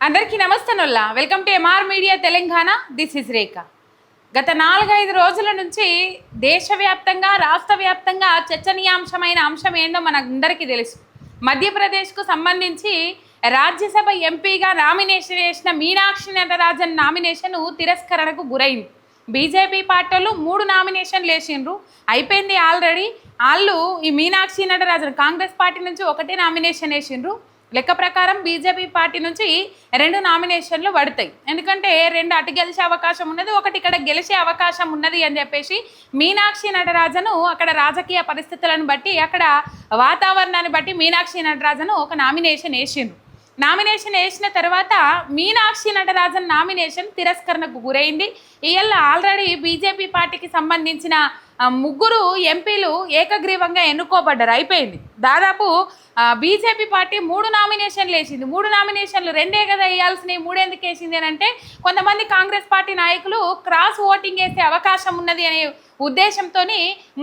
అందరికీ నమస్తేనొల్లా welcome to MR media Telangana. This is Rekha. గత 4-5 రోజుల నుంచి దేశవ్యాప్తంగా రాష్ట్ర వ్యాప్తంగా చర్చనీయాంశమైన అంశం ఏందో మనందరికీ తెలుసు. మధ్యప్రదేశ్కు సంబంధించి రాజ్యసభ ఎంపీగా నామినేషన్ చేసిన మీనాక్షి నటరాజన్ నామినేషన్ తిరస్కరణకు గురైంది. బీజేపీ పార్టీలు 3 నామినేషన్లు వేసిండ్రు, అయిపోయింది ఆల్రెడీ. వాళ్ళు ఈ మీనాక్షి నటరాజన్ కాంగ్రెస్ పార్టీ నుంచి 1 నామినేషన్ వేసిండ్రు. లెక్క ప్రకారం బీజేపీ పార్టీ నుంచి 2 నామినేషన్లు పడతాయి. ఎందుకంటే 2 అటు గెలిచే అవకాశం ఉన్నది, 1 ఇక్కడ గెలిచే అవకాశం ఉన్నది అని చెప్పేసి మీనాక్షి నటరాజను అక్కడ రాజకీయ పరిస్థితులను బట్టి అక్కడ వాతావరణాన్ని బట్టి మీనాక్షి నటరాజను ఒక నామినేషన్ వేసిండ్రు. నామినేషన్ వేసిన తర్వాత మీనాక్షి నటరాజన్ నామినేషన్ తిరస్కరణకు గురైంది. ఇవాళ ఆల్రెడీ బీజేపీ పార్టీకి సంబంధించిన 3 ఎంపీలు ఏకగ్రీవంగా ఎన్నుకోబడ్డారు, అయిపోయింది. దాదాపు బీజేపీ పార్టీ 3 నామినేషన్లు వేసింది. 3 నామినేషన్లు 2 కదా వేయాల్సినవి, 3 ఎందుకు వేసింది అని అంటే కొంతమంది కాంగ్రెస్ పార్టీ నాయకులు క్రాస్ ఓటింగ్ వేసే అవకాశం ఉన్నది అనే ఉద్దేశంతో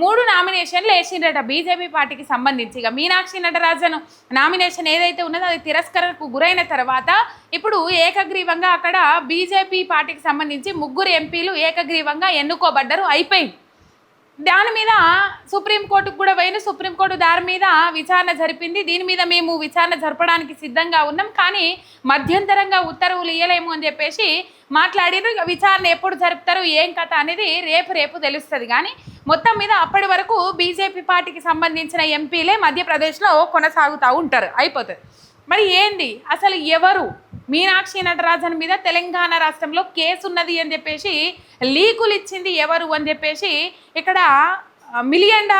3 నామినేషన్లు వేసిండ్రట బీజేపీ పార్టీకి సంబంధించి. ఇక మీనాక్షి నటరాజన్ నామినేషన్ ఏదైతే ఉన్నదో అది తిరస్కరణకు గురైన తర్వాత ఇప్పుడు ఏకగ్రీవంగా అక్కడ బీజేపీ పార్టీకి సంబంధించి 3 ఎంపీలు ఏకగ్రీవంగా ఎన్నుకోబడ్డారు, అయిపోయింది. దాని మీద సుప్రీంకోర్టుకు కూడా పోయిన సుప్రీంకోర్టు దాని మీద విచారణ జరిపింది. దీని మీద మేము విచారణ జరపడానికి సిద్ధంగా ఉన్నాం, కానీ మధ్యంతరంగా ఉత్తర్వులు ఇవ్వలేము అని చెప్పేసి మాట్లాడిరు. ఇక విచారణ ఎప్పుడు జరుపుతారు ఏం కథ అనేది రేపు తెలుస్తుంది. కానీ మొత్తం మీద అప్పటి వరకు బీజేపీ పార్టీకి సంబంధించిన ఎంపీలే మధ్యప్రదేశ్లో కొనసాగుతూ ఉంటారు, అయిపోతుంది. మరి ఏంది అసలు ఎవరు మీనాక్షి నటరాజన్ మీద తెలంగాణ రాష్ట్రంలో కేసు ఉన్నది అని చెప్పేసి లీకులు ఇచ్చింది ఎవరు అని చెప్పేసి ఇక్కడ $1 మిలియన్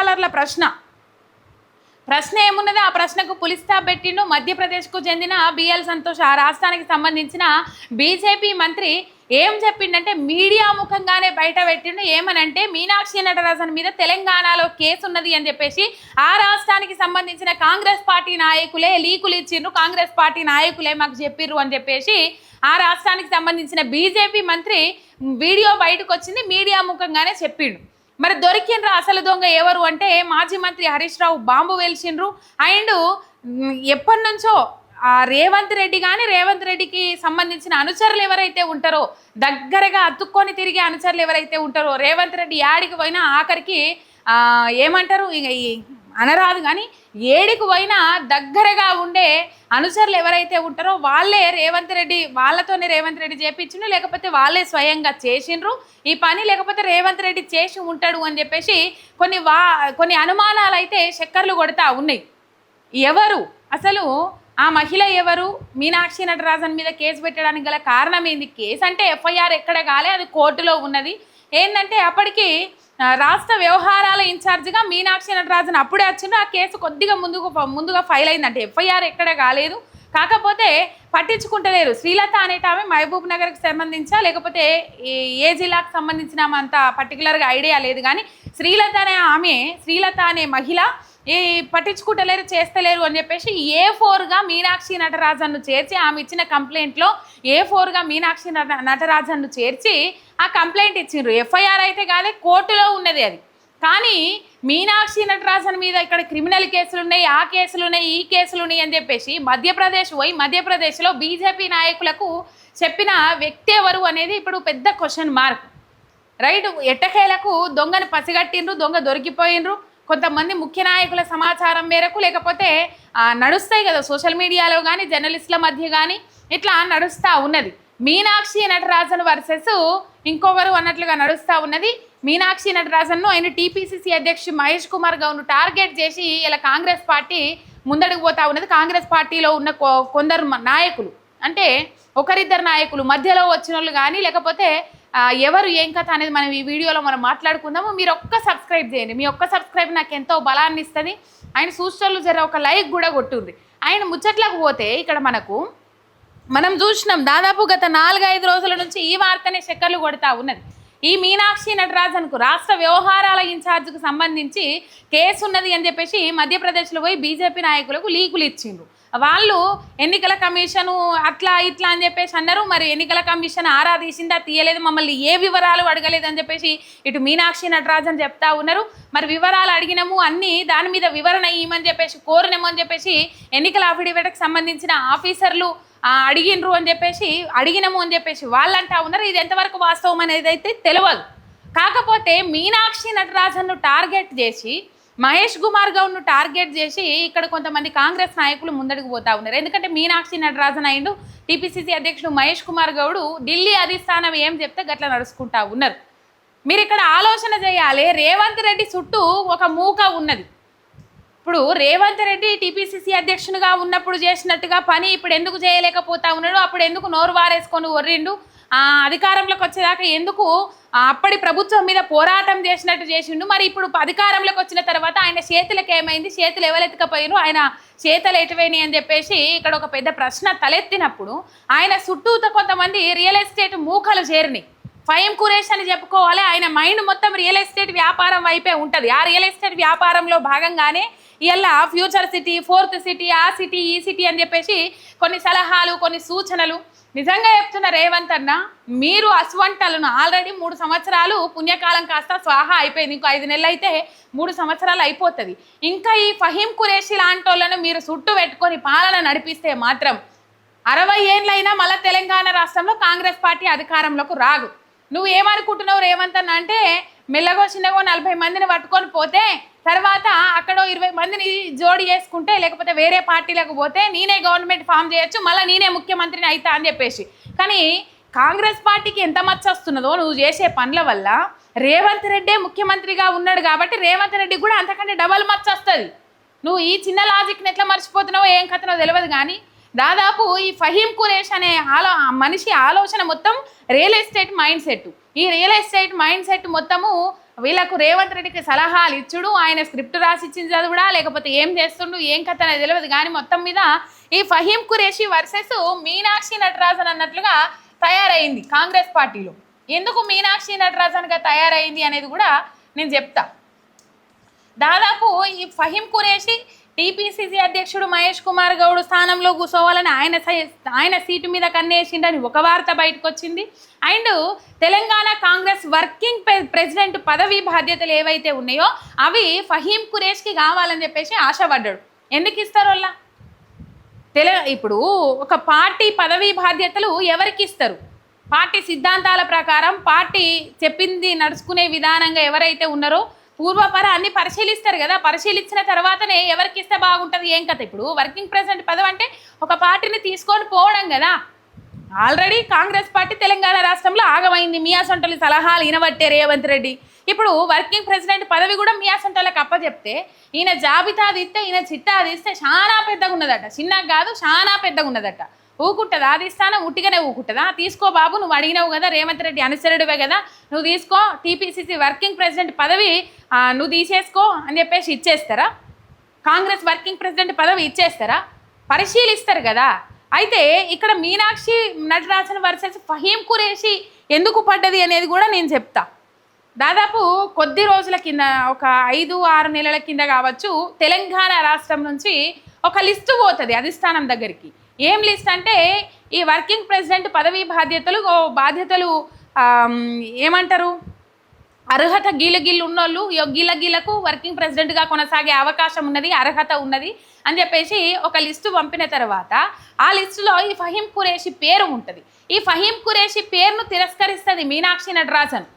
ప్రశ్న ఏమున్నదో ఆ ప్రశ్నకు పులి స్టాప్ పెట్టిండు. మధ్యప్రదేశ్కు చెందిన బిఎల్ సంతోష్ ఆ రాష్ట్రానికి సంబంధించిన బీజేపీ మంత్రి ఏం చెప్పిండంటే మీడియా ముఖంగానే బయట పెట్టిండు. ఏమనంటే మీనాక్షి నటరాజన్ మీద తెలంగాణలో కేసు ఉన్నది అని చెప్పేసి ఆ రాష్ట్రానికి సంబంధించిన కాంగ్రెస్ పార్టీ నాయకులే లీకులు ఇచ్చిండ్రు, కాంగ్రెస్ పార్టీ నాయకులే మాకు చెప్పిర్రు అని చెప్పేసి ఆ రాష్ట్రానికి సంబంధించిన బీజేపీ మంత్రి వీడియో బయటకు వచ్చింది, మీడియా ముఖంగానే చెప్పిండు. మరి దొరికిండ్రు అసలు దొంగ ఎవరు అంటే మాజీ మంత్రి హరీష్ రావు బాంబు వేల్చిండ్రు. అండ్ ఎప్పటి నుంచో రేవంత్ రెడ్డి కానీ రేవంత్ రెడ్డికి సంబంధించిన అనుచరులు ఎవరైతే ఉంటారో, దగ్గరగా అతుక్కొని తిరిగే అనుచరులు ఎవరైతే ఉంటారో, రేవంత్ రెడ్డి యాడికి పోయినా ఆఖరికి ఏమంటారు ఇక అనరాదు కానీ ఏడికి పోయినా దగ్గరగా ఉండే అనుచరులు ఎవరైతే ఉంటారో వాళ్ళే వాళ్ళతోనే రేవంత్ రెడ్డి చేపించిండు, లేకపోతే వాళ్ళే స్వయంగా చేసిండ్రు ఈ పని, లేకపోతే రేవంత్ రెడ్డి చేసి ఉంటాడు అని చెప్పేసి కొన్ని అనుమానాలు అయితే చక్కర్లు కొడతా ఉన్నాయి. ఎవరు అసలు ఆ మహిళ ఎవరు, మీనాక్షి నటరాజన్ మీద కేసు పెట్టడానికి గల కారణం ఏంది? కేసు అంటే ఎఫ్ఐఆర్ ఎక్కడ కాలే, అది కోర్టులో ఉన్నది. ఏంటంటే అప్పటికి రాష్ట్ర వ్యవహారాల ఇన్ఛార్జిగా మీనాక్షి నటరాజన్ అప్పుడే వచ్చిండు. ఆ కేసు కొద్దిగా ముందుగా ఫైల్ అయిందంటే ఎఫ్ఐఆర్ ఎక్కడ కాలేదు, కాకపోతే పట్టించుకుంటలేరు. శ్రీలత అనేట ఆమె మహబూబ్ నగర్కి సంబంధించా లేకపోతే ఏ జిల్లాకు సంబంధించిన ఆమె అంత పర్టికులర్గా ఐడియా లేదు, కానీ శ్రీలత అనే మహిళ పట్టించుకుంటలేరు చేస్తలేరు అని చెప్పేసి A4గా మీనాక్షి నటరాజన్ను చేర్చి ఆమె ఇచ్చిన కంప్లైంట్లో A4గా మీనాక్షి నటరాజన్ను చేర్చి ఆ కంప్లైంట్ ఇచ్చిండ్రు. ఎఫ్ఐఆర్ అయితే కాదే, కోర్టులో ఉన్నది అది. కానీ మీనాక్షి నటరాజన్ మీద ఇక్కడ క్రిమినల్ కేసులు ఉన్నాయి, ఆ కేసులు ఉన్నాయి, ఈ కేసులు ఉన్నాయి అని చెప్పేసి మధ్యప్రదేశ్లో బీజేపీ నాయకులకు చెప్పిన వ్యక్తి ఎవరు అనేది ఇప్పుడు పెద్ద క్వశ్చన్ మార్క్. రైట్, ఎట్టకేలకు దొంగను పసిగట్టిండ్రు, దొంగ దొరికిపోయిండ్రు. కొంతమంది ముఖ్య నాయకుల సమాచారం మేరకు, లేకపోతే నడుస్తాయి కదా సోషల్ మీడియాలో కానీ జర్నలిస్టుల మధ్య కానీ ఇట్లా నడుస్తూ ఉన్నది. మీనాక్షి నటరాజన్ వర్సెస్ ఇంకొకరు అన్నట్లుగా నడుస్తూ ఉన్నది. మీనాక్షి నటరాజన్ను ఆయన టీపీసీసీ అధ్యక్షుడు మహేష్ కుమార్ గౌడ్ను టార్గెట్ చేసి ఇలా కాంగ్రెస్ పార్టీ ముందడుగు పోతా ఉన్నది. కాంగ్రెస్ పార్టీలో ఉన్న కొందరు నాయకులు అంటే ఒకరిద్దరు నాయకులు మధ్యలో వచ్చిన వాళ్ళు కానీ, లేకపోతే ఎవరు ఏం కథ అనేది మనం ఈ వీడియోలో మనం మాట్లాడుకుందాము. మీరు సబ్స్క్రైబ్ చేయండి, మీ సబ్స్క్రైబ్ నాకు ఎంతో బలాన్ని ఇస్తుంది. ఆయన సూచనలు ఒక లైక్ కూడా కొట్టుంది. ఆయన ముచ్చట్లకు పోతే ఇక్కడ మనం చూసినాం దాదాపు గత 4-5 రోజుల నుంచి ఈ వార్తనే చక్కర్లు కొడతా ఉన్నది. ఈ మీనాక్షి నటరాజన్కు రాష్ట్ర వ్యవహారాల ఇన్ఛార్జ్కు సంబంధించి కేసు ఉన్నది అని చెప్పేసి మధ్యప్రదేశ్లో పోయి బీజేపీ నాయకులకు లీకులు ఇచ్చిండ్రు. వాళ్ళు ఎన్నికల కమిషను అట్లా ఇట్లా అని చెప్పేసి అన్నారు. మరి ఎన్నికల కమిషన్ ఆరా తీసిందా తీయలేదు, మమ్మల్ని ఏ వివరాలు అడగలేదు అని చెప్పేసి ఇటు మీనాక్షి నటరాజన్ చెప్తా ఉన్నారు. మరి వివరాలు అడిగినాము, అన్నీ దాని మీద వివరణ ఇవ్వమని చెప్పేసి కోరినాము అని చెప్పేసి ఎన్నికల అఫిడవిట్కి సంబంధించిన ఆఫీసర్లు అడిగినరు అని చెప్పేసి అడిగినము అని చెప్పేసి వాళ్ళు అంటా ఉన్నారు. ఇది ఎంతవరకు వాస్తవం అనేది అయితే తెలియదు. కాకపోతే మీనాక్షి నటరాజన్ను టార్గెట్ చేసి మహేష్ కుమార్ గౌడ్ను టార్గెట్ చేసి ఇక్కడ కొంతమంది కాంగ్రెస్ నాయకులు ముందడుగు పోతా ఉన్నారు. ఎందుకంటే మీనాక్షి నటరాజన్ అయిండు, టీపీసీసీ అధ్యక్షుడు మహేష్ కుమార్ గౌడ్ ఢిల్లీ అధిష్టానం ఏం చెప్తే గట్లా నడుచుకుంటా ఉన్నారు. మీరు ఇక్కడ ఆలోచన చేయాలి, రేవంత్ రెడ్డి చుట్టూ ఒక మూక ఉన్నది. ఇప్పుడు రేవంత్ రెడ్డి టీపీసీసీ అధ్యక్షునిగా ఉన్నప్పుడు చేసినట్టుగా పని ఇప్పుడు ఎందుకు చేయలేకపోతా ఉన్నాడు? అప్పుడు ఎందుకు నోరు వారేసుకొని ఒర్రిండు? అధికారంలోకి వచ్చేదాకా ఎందుకు అప్పటి ప్రభుత్వం మీద పోరాటం చేసినట్టు చేసిండు? మరి ఇప్పుడు అధికారంలోకి వచ్చిన తర్వాత ఆయన చేతులకు ఏమైంది? చేతులు ఎవరెత్తుకపోయిను, ఆయన చేతులు ఎటువైనాయి అని చెప్పేసి ఇక్కడ ఒక పెద్ద ప్రశ్న తలెత్తినప్పుడు ఆయన చుట్టూతో కొంతమంది రియల్ ఎస్టేట్ మూకలు చేరినాయి. ఫహీం ఖురేషి అని చెప్పుకోవాలి. ఆయన మైండ్ మొత్తం రియల్ ఎస్టేట్ వ్యాపారం వైపే ఉంటుంది. ఆ రియల్ ఎస్టేట్ వ్యాపారంలో భాగంగానే ఇలా ఫ్యూచర్ సిటీ, ఫోర్త్ సిటీ, ఆ సిటీ, ఈ సిటీ అని చెప్పేసి కొన్ని సలహాలు, కొన్ని సూచనలు. నిజంగా చెప్తున్న రేవంత్ అన్న, మీరు అస్వంటలను ఆల్రెడీ 3 సంవత్సరాలు పుణ్యకాలం కాస్త స్వాహా అయిపోయింది. ఇంకో 5 నెలలు అయితే 3 సంవత్సరాలు అయిపోతుంది. ఇంకా ఈ ఫహీం ఖురేషి లాంటి వాళ్ళను మీరు చుట్టూ పెట్టుకొని పాలన నడిపిస్తే మాత్రం 60 ఏళ్ళైనా మళ్ళీ తెలంగాణ రాష్ట్రంలో కాంగ్రెస్ పార్టీ అధికారంలోకి రాదు. నువ్వు ఏమనుకుంటున్నావు రేవంత్ అన్న అంటే, మెల్లగో చిన్నగో 40 మందిని పట్టుకొని పోతే తర్వాత అక్కడ 20 మందిని జోడి చేసుకుంటే లేకపోతే వేరే పార్టీలకు పోతే నేనే గవర్నమెంట్ ఫామ్ చేయొచ్చు, మళ్ళీ నేనే ముఖ్యమంత్రిని అవుతా అని చెప్పేసి. కానీ కాంగ్రెస్ పార్టీకి ఎంత మచ్చ వస్తున్నదో నువ్వు చేసే పనుల వల్ల. రేవంత్ రెడ్డే ముఖ్యమంత్రిగా ఉన్నాడు కాబట్టి రేవంత్ రెడ్డికి కూడా అంతకంటే డబల్ మచ్చ వస్తుంది. నువ్వు ఈ చిన్న లాజిక్ని ఎట్లా మర్చిపోతున్నావో ఏం కథనో తెలియదు. కానీ దాదాపు ఈ ఫహీం ఖురేషి అనే మనిషి ఆలోచన మొత్తం రియల్ ఎస్టేట్ మైండ్ సెట్. ఈ రియల్ ఎస్టేట్ మైండ్ సెట్ మొత్తము వీళ్ళకు రేవంత్ రెడ్డికి సలహాలు ఇచ్చుడు, ఆయన స్క్రిప్ట్ రాసిచ్చింది చదువుడా, లేకపోతే ఏం చేస్తుండు ఏం కథ అనేది తెలియదు. కానీ మొత్తం మీద ఈ ఫహీం ఖురేషి వర్సెస్ మీనాక్షి నటరాజన్ అన్నట్లుగా తయారైంది కాంగ్రెస్ పార్టీలో. ఎందుకు మీనాక్షి నటరాజన్గా తయారైంది అనేది కూడా నేను చెప్తా. దాదాపు ఈ ఫహీం ఖురేషి టీపీసీసీ అధ్యక్షుడు మహేష్ కుమార్ గౌడ్ స్థానంలో కూర్చోవాలని ఆయన సీటు మీద కన్నేసిండని ఒక వార్త బయటకు వచ్చింది. And Telangana Congress working president పదవి బాధ్యతలు ఏవైతే ఉన్నాయో అవి ఫహీం ఖురేషికి కావాలని చెప్పేసి ఆశపడ్డాడు. ఎందుకు ఇస్తారు వాళ్ళ ఇప్పుడు ఒక పార్టీ పదవి బాధ్యతలు ఎవరికి ఇస్తారు? పార్టీ సిద్ధాంతాల ప్రకారం పార్టీ చెప్పింది నడుచుకునే విధానంగా ఎవరైతే ఉన్నారో పూర్వపర అన్ని పరిశీలిస్తారు కదా. పరిశీలించిన తర్వాతనే ఎవరికి ఇస్తే బాగుంటుంది ఏం కథ. ఇప్పుడు వర్కింగ్ ప్రెసిడెంట్ పదవి అంటే ఒక పార్టీని తీసుకొని పోవడం కదా. ఆల్రెడీ కాంగ్రెస్ పార్టీ తెలంగాణ రాష్ట్రంలో ఆగమైంది. మియాసొంటలి సలహాలు వినబట్టే రేవంత్ రెడ్డి ఇప్పుడు వర్కింగ్ ప్రెసిడెంట్ పదవి కూడా మియాసొంటలకు అప్పచెప్తే ఈయన జాబితా తీస్తే ఈయన చిట్టా తీస్తే చాలా పెద్దగా ఉన్నదట. చిన్నగా కాదు, చాలా పెద్దగా ఉన్నదట. ఊకుంటుందా అది స్థానం? ఉట్టిగానే ఊకుంటుందా? తీసుకో బాబు, నువ్వు అడిగినావు కదా, రేవంత్ రెడ్డి అనుసరుడివే కదా, నువ్వు తీసుకో, టీపీసీసీ వర్కింగ్ ప్రెసిడెంట్ పదవి నువ్వు తీసేసుకో అని చెప్పేసి ఇచ్చేస్తారా? కాంగ్రెస్ వర్కింగ్ ప్రెసిడెంట్ పదవి ఇచ్చేస్తారా? పరిశీలిస్తారు కదా. అయితే ఇక్కడ మీనాక్షి నటరాజన్ వర్సెస్ ఫహీం ఖురేషి ఎందుకు పడ్డది అనేది కూడా నేను చెప్తా. దాదాపు కొద్ది రోజుల కింద, ఒక 5-6 నెలల కింద కావచ్చు, తెలంగాణ రాష్ట్రం నుంచి ఒక లిస్టు పోతుంది అధిష్టానం దగ్గరికి. ఏం లిస్ట్ అంటే ఈ వర్కింగ్ ప్రెసిడెంట్ పదవి బాధ్యతలు ఏమంటారు, అర్హత గీలగిల్లు ఉన్నోళ్ళు గీలకు వర్కింగ్ ప్రెసిడెంట్గా కొనసాగే అవకాశం ఉన్నది, అర్హత ఉన్నది అని చెప్పేసి ఒక లిస్టు పంపిన తర్వాత ఆ లిస్టులో ఈ ఫహీం ఖురేషి పేరు ఉంటుంది. ఈ ఫహీం ఖురేషి పేరును తిరస్కరిస్తుంది మీనాక్షి నటరాజన్.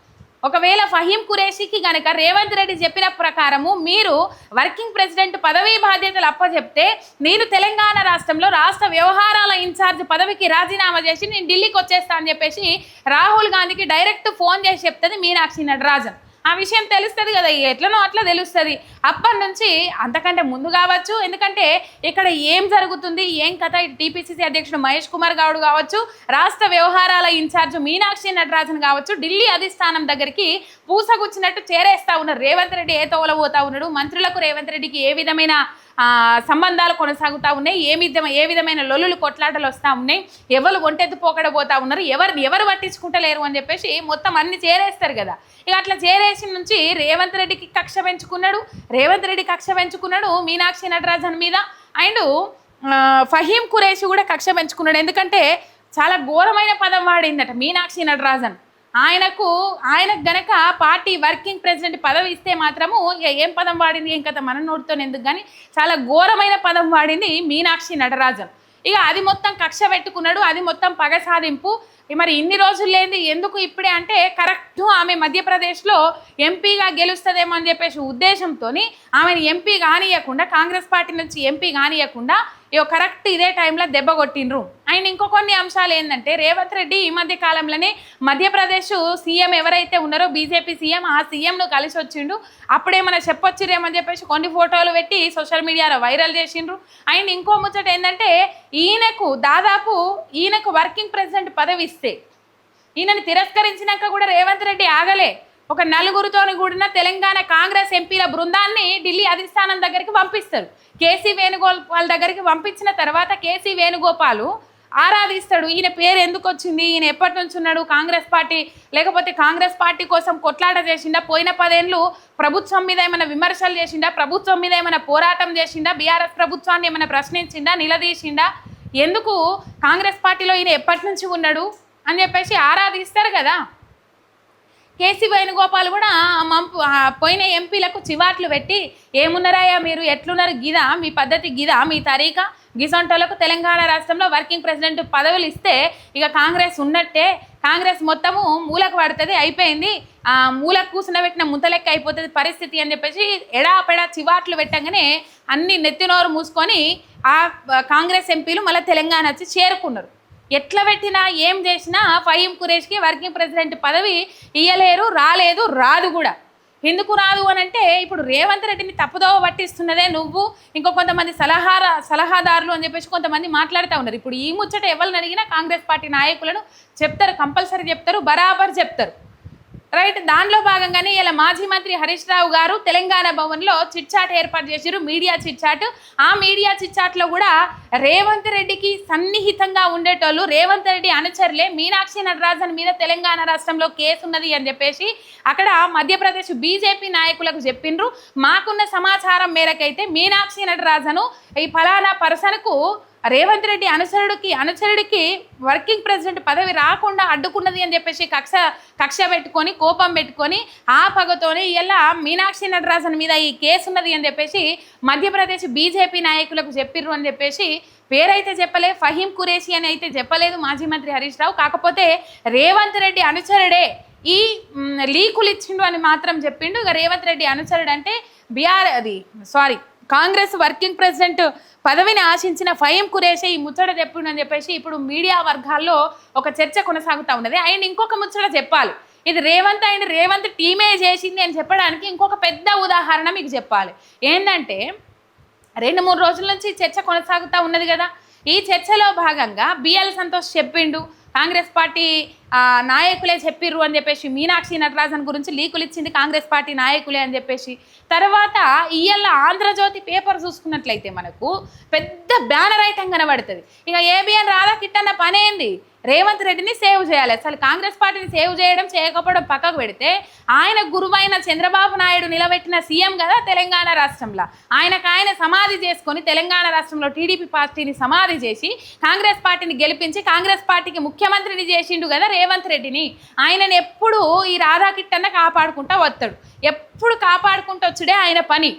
ఒకవేళ ఫహీం ఖురేషికి కనుక రేవంత్ రెడ్డి చెప్పిన ప్రకారము మీరు వర్కింగ్ ప్రెసిడెంట్ పదవీ బాధ్యతలు అప్పచెప్తే నేను తెలంగాణ రాష్ట్రంలో రాష్ట్ర వ్యవహారాల ఇన్ఛార్జ్ పదవికి రాజీనామా చేసి నేను ఢిల్లీకి వచ్చేస్తా అని చెప్పేసి రాహుల్ గాంధీకి డైరెక్ట్ ఫోన్ చేసి చెప్తుంది మీనాక్షి నటరాజన్. ఆ విషయం తెలుస్తుంది కదా, ఎట్లనో అట్లా తెలుస్తుంది. అప్పటి నుంచి అంతకంటే ముందు కావచ్చు, ఎందుకంటే ఇక్కడ ఏం జరుగుతుంది ఏం కథ, టీపీసీసీ అధ్యక్షుడు మహేష్ కుమార్ గౌడ్ కావచ్చు, రాష్ట్ర వ్యవహారాల ఇన్ఛార్జ్ మీనాక్షి నటరాజన్ కావచ్చు, ఢిల్లీ అధిష్టానం దగ్గరికి పూసగుచ్చినట్టు చేరేస్తా ఉన్నారు. రేవంత్ రెడ్డి ఏ తోవల పోతా ఉన్నాడు, మంత్రులకు రేవంత్ రెడ్డికి ఏ విధమైన సంబంధాలు కొనసాగుతూ ఉన్నాయి, ఏ విధమైన లొల్లులు కొట్లాటలు వస్తూ ఉన్నాయి, ఎవరు ఒంటెత్తు పోకడబోతా ఉన్నారు, ఎవరు పట్టించుకుంటలేరు అని చెప్పేసి మొత్తం అన్ని చేరేస్తారు కదా. ఇక అట్లా చేరేసి నుంచి రేవంత్ రెడ్డి కక్ష పెంచుకున్నాడు మీనాక్షి నటరాజన్ మీద. అండ్ ఫహీం ఖురేషి కూడా కక్ష పెంచుకున్నాడు. ఎందుకంటే చాలా ఘోరమైన పదం వాడిందట మీనాక్షి నటరాజన్. ఆయనకు గనక పార్టీ వర్కింగ్ ప్రెసిడెంట్ పదవి ఇస్తే మాత్రము ఇక ఏం పదం వాడింది ఏం కథ మన నోటితో ఎందుకు, కానీ చాలా ఘోరమైన పదం వాడింది మీనాక్షి నటరాజన్. ఇక అది మొత్తం కక్ష పెట్టుకున్నాడు, అది మొత్తం పగ సాధింపు. మరి ఇన్ని రోజులు లేని ఎందుకు ఇప్పుడే అంటే కరెక్ట్ ఆమె మధ్యప్రదేశ్లో ఎంపీగా గెలుస్తుందేమో అని చెప్పేసి ఉద్దేశంతో ఆమెను ఎంపీ కానియకుండా, కాంగ్రెస్ పార్టీ నుంచి ఎంపీ కానియకుండా కరెక్ట్ ఇదే టైంలో దెబ్బ కొట్టిండ్రు. అండ్ ఇంకో కొన్ని అంశాలు ఏంటంటే రేవంత్ రెడ్డి ఈ మధ్య కాలంలోనే మధ్యప్రదేశ్ సీఎం ఎవరైతే ఉన్నారో బీజేపీ సీఎం, ఆ సీఎంను కలిసి వచ్చిండు. అప్పుడేమైనా చెప్పొచ్చిరేమని చెప్పేసి కొన్ని ఫోటోలు పెట్టి సోషల్ మీడియాలో వైరల్ చేసిండ్రు. అండ్ ఇంకో ముచ్చట ఏంటంటే ఈయనకు వర్కింగ్ ప్రెసిడెంట్ పదవి ఇస్తే ఈయనని తిరస్కరించినాక కూడా రేవంత్ రెడ్డి ఆగలే. ఒక నలుగురితోని కూడిన తెలంగాణ కాంగ్రెస్ ఎంపీల బృందాన్ని ఢిల్లీ అధిష్టానం దగ్గరికి పంపిస్తారు. కేసీ వేణుగోపాల్ దగ్గరికి పంపించిన తర్వాత కేసీ వేణుగోపాల్ ఆరాధిస్తాడు, ఈయన పేరు ఎందుకు వచ్చింది, ఈయన ఎప్పటి నుంచి ఉన్నాడు కాంగ్రెస్ పార్టీ, లేకపోతే కాంగ్రెస్ పార్టీ కోసం కొట్లాట చేసిండా, పోయిన 10 ఏళ్ళు ప్రభుత్వం మీద ఏమైనా విమర్శలు చేసిండా, ప్రభుత్వం మీద ఏమైనా పోరాటం చేసిండా, బీఆర్ఎస్ ప్రభుత్వాన్ని ఏమైనా ప్రశ్నించిండా, నిలదీసిండా, ఎందుకు కాంగ్రెస్ పార్టీలో ఈయన ఎప్పటి నుంచి ఉన్నాడు అని చెప్పేసి ఆరాధిస్తారు కదా. కేసీ వేణుగోపాల్ కూడా పోయిన ఎంపీలకు చివాట్లు పెట్టి ఏమున్నారాయా మీరు, ఎట్లున్నారు గిదా మీ పద్ధతి, గిదా మీ తరీకా, గిసొంటోళ్లకు తెలంగాణ రాష్ట్రంలో వర్కింగ్ ప్రెసిడెంట్ పదవులు ఇస్తే ఇక కాంగ్రెస్ ఉన్నట్టే, కాంగ్రెస్ మొత్తము మూలకు పడుతుంది, అయిపోయింది, మూలకు కూర్చునబెట్టిన ముంతలెక్క అయిపోతుంది పరిస్థితి అని చెప్పేసి ఎడాపెడా చివాట్లు పెట్టంగానే అన్ని నెత్తినోరు మూసుకొని ఆ కాంగ్రెస్ ఎంపీలు మళ్ళీ తెలంగాణ వచ్చి చేరుకున్నారు. ఎట్లా పెట్టినా ఏం చేసినా ఫహీం ఖురేషికి వర్కింగ్ ప్రెసిడెంట్ పదవి ఇయ్యలేరు, రాలేదు, రాదు కూడా. ఎందుకు రాదు అని అంటే ఇప్పుడు రేవంత్ రెడ్డిని తప్పుదోవ పట్టిస్తున్నదే నువ్వు, ఇంకో కొంతమంది సలహాదారులు అని చెప్పేసి కొంతమంది మాట్లాడుతూ ఉన్నారు. ఇప్పుడు ఈ ముచ్చట ఎవరిని అడిగినా కాంగ్రెస్ పార్టీ నాయకులను చెప్తారు, కంపల్సరీ చెప్తారు, బరాబర్ చెప్తారు, రైట్. దానిలో భాగంగానే ఇలా మాజీ మంత్రి హరీష్ రావు గారు తెలంగాణ భవన్లో చిట్చాట్ ఏర్పాటు చేశారు, మీడియా చిట్చాట్. ఆ మీడియా చిట్చాట్లో కూడా రేవంత్ రెడ్డికి సన్నిహితంగా ఉండేటోళ్ళు, రేవంత్ రెడ్డి అనుచరులే మీనాక్షి నటరాజన్ మీద తెలంగాణ రాష్ట్రంలో కేసు ఉన్నది అని చెప్పేసి అక్కడ మధ్యప్రదేశ్ బీజేపీ నాయకులకు చెప్పిండ్రు. మాకున్న సమాచారం మేరకైతే మీనాక్షి నటరాజను ఈ ఫలానా పర్సన్కు రేవంత్ రెడ్డి అనుచరుడికి వర్కింగ్ ప్రెసిడెంట్ పదవి రాకుండా అడ్డుకున్నది అని చెప్పేసి కక్ష పెట్టుకొని, కోపం పెట్టుకొని, ఆ పగతోనే ఇలా మీనాక్షి నటరాజన్ మీద ఈ కేసు ఉన్నది అని చెప్పేసి మధ్యప్రదేశ్ బీజేపీ నాయకులకు చెప్పిర్రు అని చెప్పేసి పేరైతే చెప్పలే, ఫహీం ఖురేషి అని అయితే చెప్పలేదు మాజీ మంత్రి హరీష్ రావు. కాకపోతే రేవంత్ రెడ్డి అనుచరుడే ఈ లీకులు ఇచ్చిండు అని మాత్రం చెప్పిండు. ఇక రేవంత్ రెడ్డి అనుచరుడు అంటే కాంగ్రెస్ వర్కింగ్ ప్రెసిడెంట్ పదవిని ఆశించిన ఫహీం ఖురేషి ఈ ముచ్చట చెప్పిండు అని చెప్పేసి ఇప్పుడు మీడియా వర్గాల్లో ఒక చర్చ కొనసాగుతూ ఉన్నది. ఆయన ఇంకొక ముచ్చట చెప్పాలి, ఇది రేవంత్ టీమే చేసింది అని చెప్పడానికి ఇంకొక పెద్ద ఉదాహరణ మీకు చెప్పాలి. ఏంటంటే 2-3 రోజుల నుంచి చర్చ కొనసాగుతూ ఉన్నది కదా. ఈ చర్చలో భాగంగా బిఎల్ సంతోష్ చెప్పిండు, కాంగ్రెస్ పార్టీ నాయకులే చెప్పిర్రు అని చెప్పేసి, మీనాక్షి నటరాజన్ గురించి లీకులు ఇచ్చింది కాంగ్రెస్ పార్టీ నాయకులే అని చెప్పేసి. తర్వాత ఇయ్యాల ఆంధ్రజ్యోతి పేపర్ చూసుకున్నట్లయితే మనకు పెద్ద బ్యానర్ ఐటమ్ కనబడుతుంది. ఇక ఏబిఎన్ రాధాకిట్టన్న పనేంది, రేవంత్ రెడ్డిని సేవ్ చేయాలి. అసలు కాంగ్రెస్ పార్టీని సేవ్ చేయడం చేయకపోవడం పక్కకు పెడితే ఆయన గురువైన చంద్రబాబు నాయుడు నిలబెట్టిన సీఎం కదా తెలంగాణ రాష్ట్రంలో, ఆయన సమాధి చేసుకొని తెలంగాణ రాష్ట్రంలో టీడీపీ పార్టీని సమాధి చేసి కాంగ్రెస్ పార్టీని గెలిపించి కాంగ్రెస్ పార్టీకి ముఖ్యమంత్రిని చేసిండు కదా రేవంత్ రెడ్డిని. ఆయనను ఎప్పుడు ఈ రాధాకిట్టన్న కాపాడుకుంటా వస్తాడు, ఎప్పుడు కాపాడుకుంటూ వచ్చుడే ఆయన పని.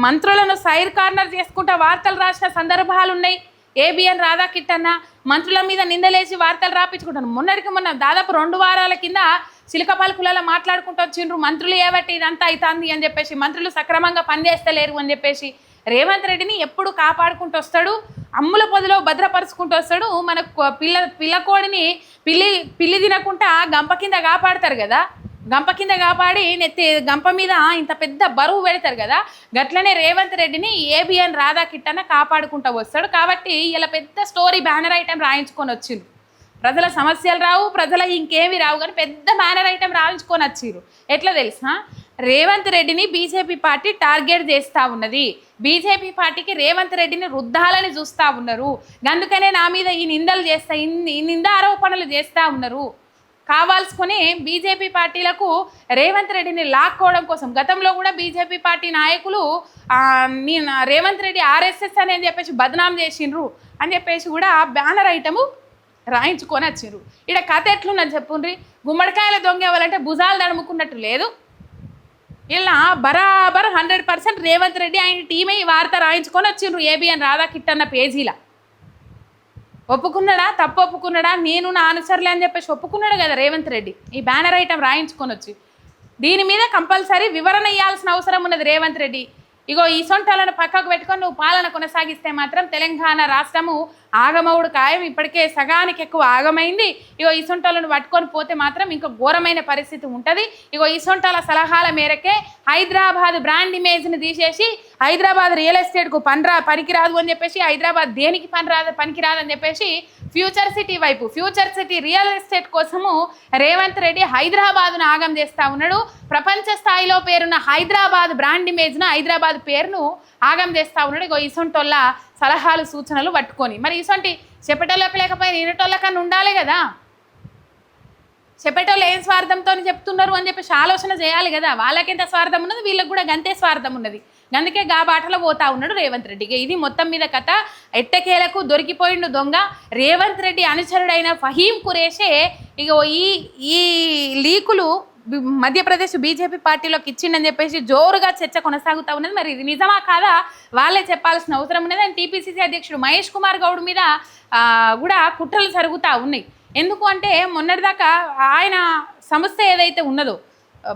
మంత్రులను సైర్ కార్నర్ చేసుకుంటా వార్తలు రాసిన సందర్భాలు ఉన్నాయి. ఏబిఎన్ రాధాకిట్టన్న మంత్రుల మీద నిందలేసి వార్తలు రాపించుకుంటాను. మొన్న దాదాపు 2 వారాల కింద చిలక పలుకులలో మాట్లాడుకుంటూ వచ్చిండ్రు, మంత్రులు ఏబట్టి ఇదంతా అవుతుంది అని చెప్పేసి, మంత్రులు సక్రమంగా పనిచేస్తలేరు అని చెప్పేసి. రేవంత్ రెడ్డిని ఎప్పుడు కాపాడుకుంటూ వస్తాడు, అమ్ముల పొదిలో భద్రపరుచుకుంటూ వస్తాడు. మనకు పిల్లకోడిని పిల్లి తినకుండా గంప కింద కాపాడతారు కదా, గంప కింద కాపాడి గంప మీద ఇంత పెద్ద బరువు పెడతారు కదా, గట్లనే రేవంత్ రెడ్డిని ఏబిఎన్ రాధాకిట్టన్న కాపాడుకుంటూ వస్తాడు. కాబట్టి ఇలా పెద్ద స్టోరీ బ్యానర్ ఐటమ్ రాయించుకొని వచ్చిండ్రు. ప్రజల సమస్యలు రావు, ప్రజల ఇంకేమి రావు, కానీ పెద్ద బ్యానర్ ఐటమ్ రాయించుకొని వచ్చిర్రు. ఎట్లా తెలుసా, రేవంత్ రెడ్డిని బీజేపీ పార్టీ టార్గెట్ చేస్తూ ఉన్నది, బీజేపీ పార్టీకి రేవంత్ రెడ్డిని రుద్దాలని చూస్తూ ఉన్నారు, అందుకనే నా మీద ఈ నిందారోపణలు చేస్తూ ఉన్నారు. కావాల్సుకొని బీజేపీ పార్టీలకు రేవంత్ రెడ్డిని లాక్కోవడం కోసం గతంలో కూడా బీజేపీ పార్టీ నాయకులు రేవంత్ రెడ్డి ఆర్ఎస్ఎస్ అని చెప్పేసి బదనాం చేసిండ్రు అని చెప్పేసి కూడా బ్యానర్ ఐటము రాయించుకొని వచ్చిండ్రు. ఇక్కడ కథ ఎట్లున్నది చెప్పుండ్రి, గుమ్మడికాయల దొంగ ఇవ్వాలంటే భుజాలు తడుముకున్నట్టు లేదు, ఇలా బరాబర్ 100% రేవంత్ రెడ్డి ఆయన టీమే ఈ వార్త రాయించుకొని వచ్చిండ్రు ఏబిఎన్ రాధాకిట్టన్న పేజీలా. ఒప్పుకున్నాడా? తప్పు ఒప్పుకున్నాడా? నేను నా అనుసరులే అని చెప్పేసి ఒప్పుకున్నాడు కదా రేవంత్ రెడ్డి. ఈ బ్యానర్ ఐటమ్ రాయించుకొని వచ్చి దీని మీద కంపల్సరీ వివరణ ఇవ్వాల్సిన అవసరం ఉన్నది రేవంత్ రెడ్డి. ఇగో ఈ సొంటాలను పక్కకు పెట్టుకొని నువ్వు పాలన కొనసాగిస్తే మాత్రం తెలంగాణ రాష్ట్రము ఆగమవుడు ఖాయం. ఇప్పటికే సగానికి ఎక్కువ ఆగమైంది. ఇగో ఈ సొంటాలను పట్టుకొని పోతే మాత్రం ఇంకా ఘోరమైన పరిస్థితి ఉంటుంది. ఇగో ఈ సొంటాల సలహాల మేరకే హైదరాబాద్ బ్రాండ్ ఇమేజ్ని తీసేసి హైదరాబాద్ రియల్ ఎస్టేట్కు పనికిరాదు అని చెప్పేసి, హైదరాబాద్ దేనికి పనికిరాదు అని చెప్పేసి ఫ్యూచర్ సిటీ వైపు, ఫ్యూచర్ సిటీ రియల్ ఎస్టేట్ కోసము రేవంత్ రెడ్డి హైదరాబాద్ను ఆగం చేస్తూ ఉన్నాడు. ప్రపంచ స్థాయిలో పేరున్న హైదరాబాద్ బ్రాండ్ ఇమేజ్ను, హైదరాబాద్ పేరును ఆగం చేస్తూ ఉన్నాడు. ఇగో ఇసొంటోళ్ళ సలహాలు సూచనలు పట్టుకొని. మరి ఇసొంటి చెప్పేటోళ్ళకి లేకపోయినా ఈనటోళ్ళకన్నా ఉండాలి కదా. చెప్పేటోళ్ళు ఏం స్వార్థంతో చెప్తున్నారు అని చెప్పేసి ఆలోచన చేయాలి కదా. వాళ్ళకెంత స్వార్థం ఉన్నది, వీళ్ళకి కూడా గంతే స్వార్థం ఉన్నది. అందుకే గా బాటలో పోతా ఉన్నాడు రేవంత్ రెడ్డికి. ఇది మొత్తం మీద కథ. ఎట్టకేలకు దొరికిపోయిండు దొంగ. రేవంత్ రెడ్డి అనుచరుడైన ఫహీం ఖురేషే ఇగో ఈ లీకులు మధ్యప్రదేశ్ బీజేపీ పార్టీలోకి ఇచ్చిండని చెప్పేసి జోరుగా చర్చ కొనసాగుతూ ఉన్నది. మరి ఇది నిజమా కాదా వాళ్ళే చెప్పాల్సిన అవసరం ఉన్నది. అండ్ టీపీసీసీ అధ్యక్షుడు మహేష్ కుమార్ గౌడ్ మీద కూడా కుట్రలు జరుగుతూ ఉన్నాయి. ఎందుకు అంటే మొన్నటిదాకా ఆయన సంస్థ ఏదైతే ఉన్నదో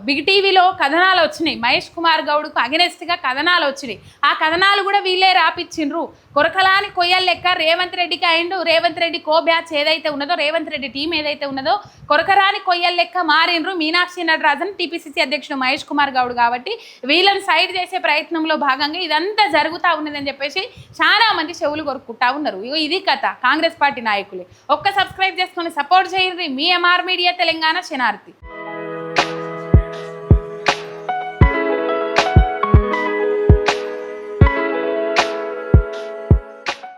బిగ్ టీవీలో కథనాలు వచ్చినాయి. మహేష్ కుమార్ గౌడ్కు అగెనెస్ట్గా కథనాలు వచ్చినాయి. ఆ కథనాలు కూడా వీళ్ళే రాపిచ్చిండ్రు. కొరకలాని కొయ్యలు లెక్క రేవంత్ రెడ్డికి అయిండు. రేవంత్ రెడ్డి కో బ్యాచ్ ఏదైతే ఉన్నదో, రేవంత్ రెడ్డి టీం ఏదైతే ఉన్నదో కొరకరాని కొయ్యలు లెక్క మారిండ్రు మీనాక్షి నటరాజన్, టీపీసీసీ అధ్యక్షుడు మహేష్ కుమార్ గౌడ్. కాబట్టి వీళ్ళని సైడ్ చేసే ప్రయత్నంలో భాగంగా ఇదంతా జరుగుతూ ఉన్నదని చెప్పేసి చాలా మంది చెవులు కొరుక్కుంటా ఉన్నారు. ఇగో ఇది కథ. కాంగ్రెస్ పార్టీ నాయకులే. ఒక్క సబ్స్క్రైబ్ చేసుకొని సపోర్ట్ చేయండి. మీ ఎంఆర్ మీడియా తెలంగాణ శనార్థి.